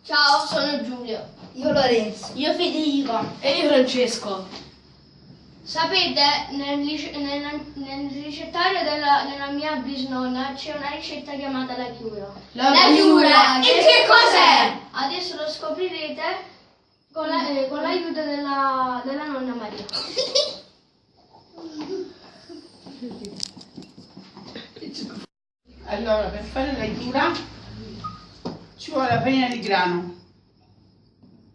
Ciao, sono Giulio. Io Lorenzo. Io Federico. E io Francesco. Sapete, nel ricettario della mia bisnonna c'è una ricetta chiamata la chiura. La chiura! E che cos'è? Adesso lo scoprirete con l'aiuto della nonna Maria. Allora, per fare la chiura ci vuole la farina di grano,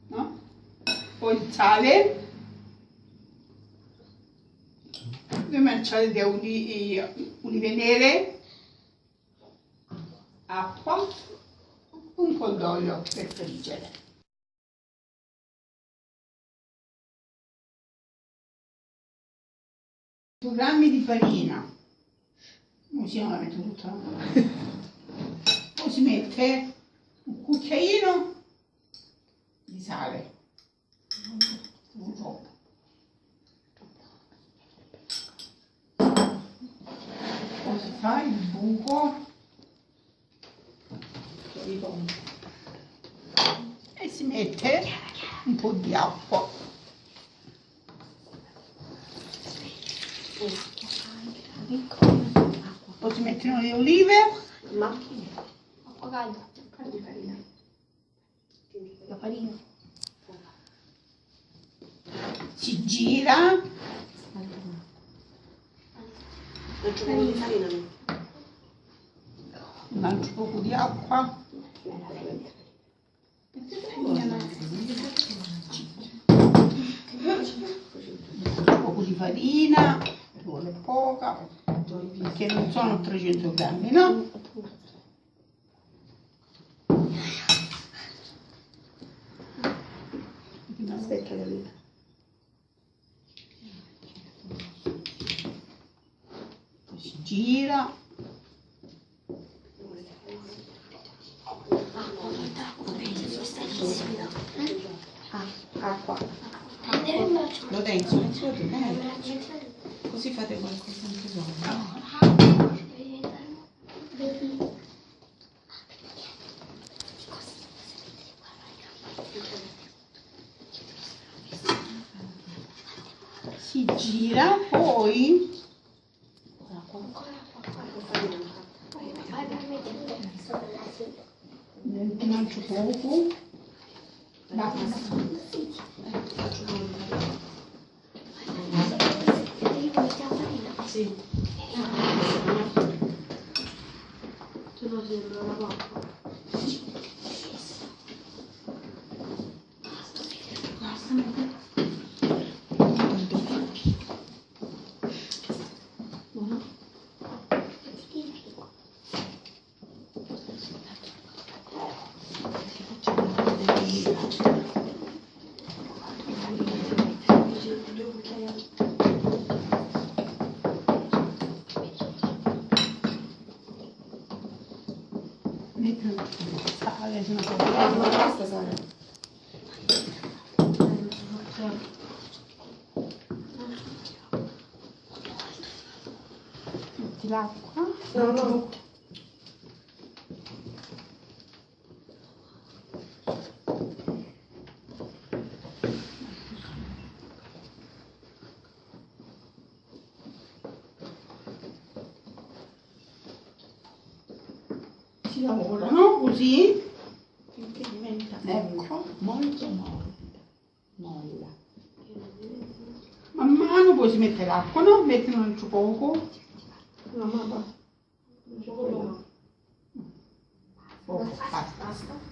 no? Poi il sale, 2 manciate di olive nere, acqua, un po' d'olio per friggere. Grammi di farina, così non la metto tutta, poi si mette un cucchiaino di sale, non troppo. Poi si fa il buco e si mette un po' di acqua. Poi si mettono le olive. Acqua calda. La farina. Si gira. Un altro poco di acqua. Un poco di farina, ci vuole poca, perché non sono 300 grammi, no? Aspetta, l'oliva. Poi si gira. Acqua. Lorenzo, non si può tenere. Così fate qualcosa anche voi. Si gira, poi un altro poco l'acqua. Sì. Se no sembra una pappa. Mettono il sale, se no Basta sale. metti l'acqua. No. Si lavorano così. Finché diventa Ecco. molto molla. Man mano poi si mette l'acqua, no? Metti un altro poco. No, mamma. Poco, basta.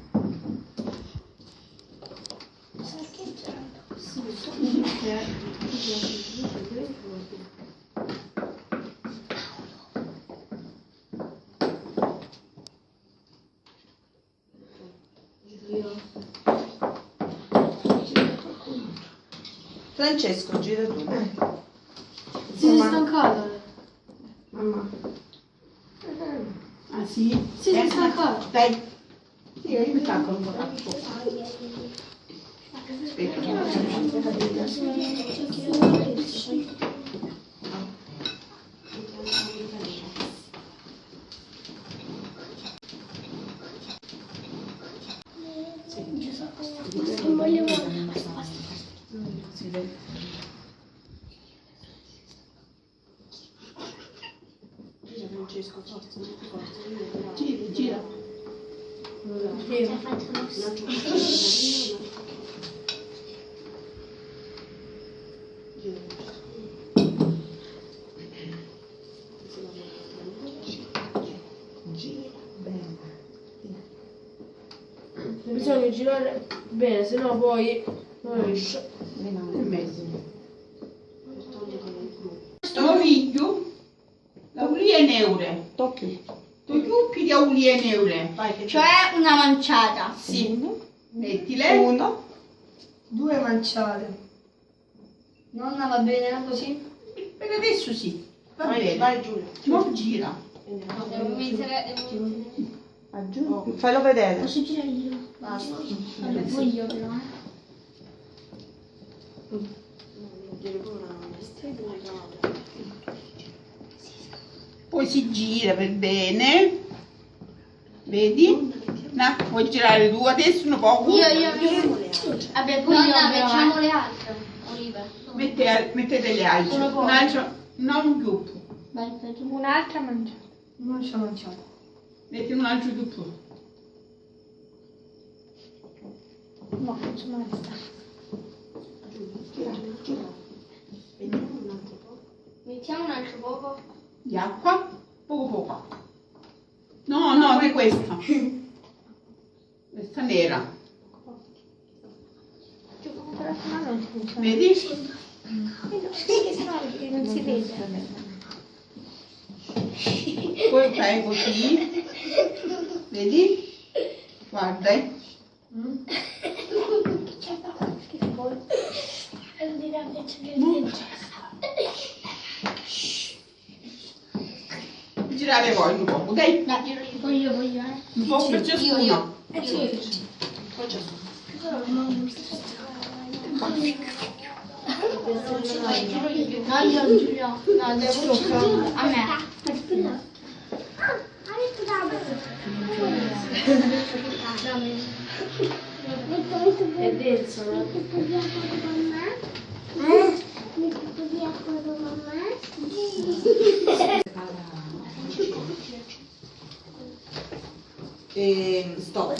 Francesco, gira tu. Si è stancato. Mamma. Ah sì? Si è stancato. Dai. Sì, io mi stacco un po'. Aspetta, Non voglio Gira Francesco, forza, metti forza. Gira, gira. Gira bene. Bisogna girare bene, sennò poi non riesce. Le mani in mezzo. Per togliere il gruppo. Sto figlio, la ulia è neure. Tocchi. Tu chiuppi di ulia è neure. Vai che Cioè una manciata. Sì. Mettile. Uno. 2 manciate. Nonna va bene così? Per adesso sì. Va Vai, bene. vai Giulia. Non gira. Devo mettere. Vai giù. Fallo vedere. Posso girare io? Basta. Allora, poi io però. Poi si gira per bene. Vedi? No, vuoi girare tu adesso un po'? Vabbè, poi io facciamo le altre. Olive. Mettete le altre. Un altro, non un gruppo. Vai, un'altra mangiata. Non ci ho mangiato. Metti un altro gruppo. No, insomma questa. Vediamo un altro po'. Mettiamo un altro poco. Di acqua, poco poco. No, no, di questa. Questa nera. Però sennò non funziona. Vedi? Che sennò non si vede. Poi fai così. Vedi? Guarda. Girare voi un po', dai. No, voglio. Un po' per ciascuno. Io. Poi c'è su. No, io Giulio. No, devo a me. È denso, no? Stop.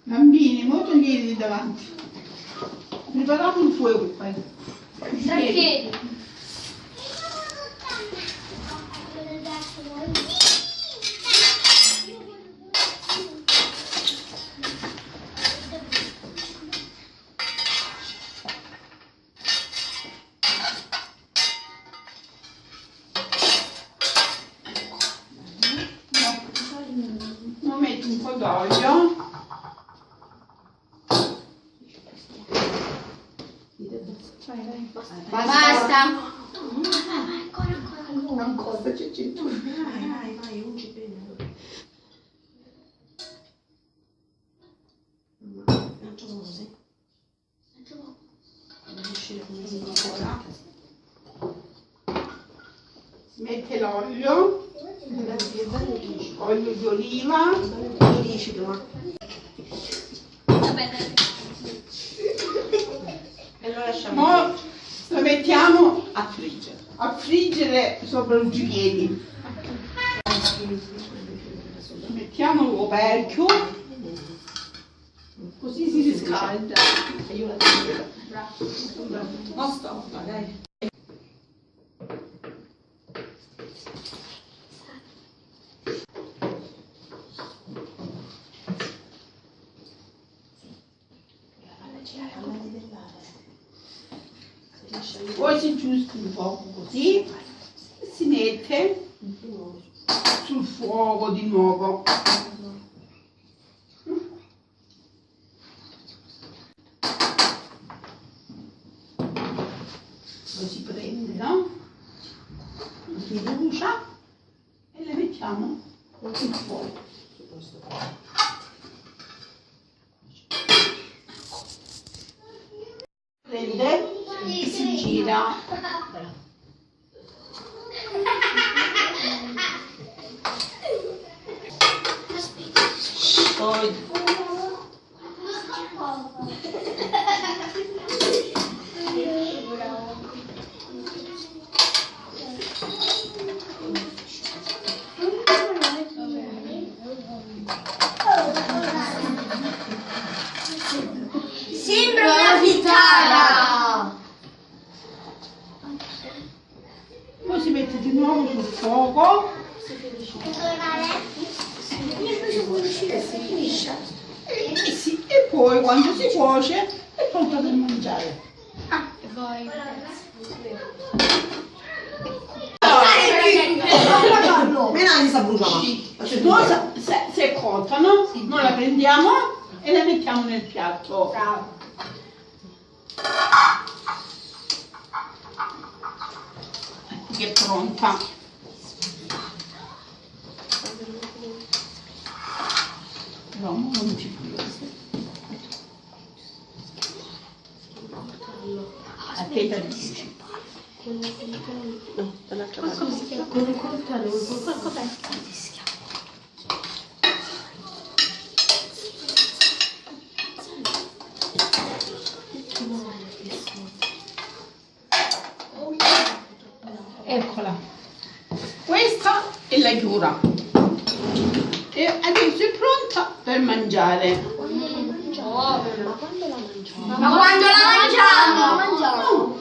Bambini, molto togliete di davanti. Prepariamo il fuoco poi. Tra piedi. Non metti un po' d'olio. Basta. Ancora c'è tu. Vai, ungi bene. Facciamo così. Devi uscire come si dice. Mette l'olio. Olio di oliva. Vabbè, E lo lasciamo. Mo lo mettiamo a friggere. A friggere sopra il giulieri. Mettiamo il coperchio. Così si riscalda. E io la tengo. Non stop, dai. Poi si aggiusta un po' così e si mette sul fuoco di nuovo. Poi si prende, no? Si brucia e le mettiamo sul fuoco. Prende e si gira. Poi Sì, e poi quando si cuoce è pronta per mangiare. E poi... Mena mi sta bruciando. Se è cotta, no? Noi la prendiamo e la mettiamo nel piatto. Bravo. Ecco che è pronta. No, non ci più. Attenta di dici. No, dall'altra parte. Con un coltello, qualcosa. Eccola. Questa è la chiura. E adesso è pronta per mangiare. Ma quando la mangiamo? No,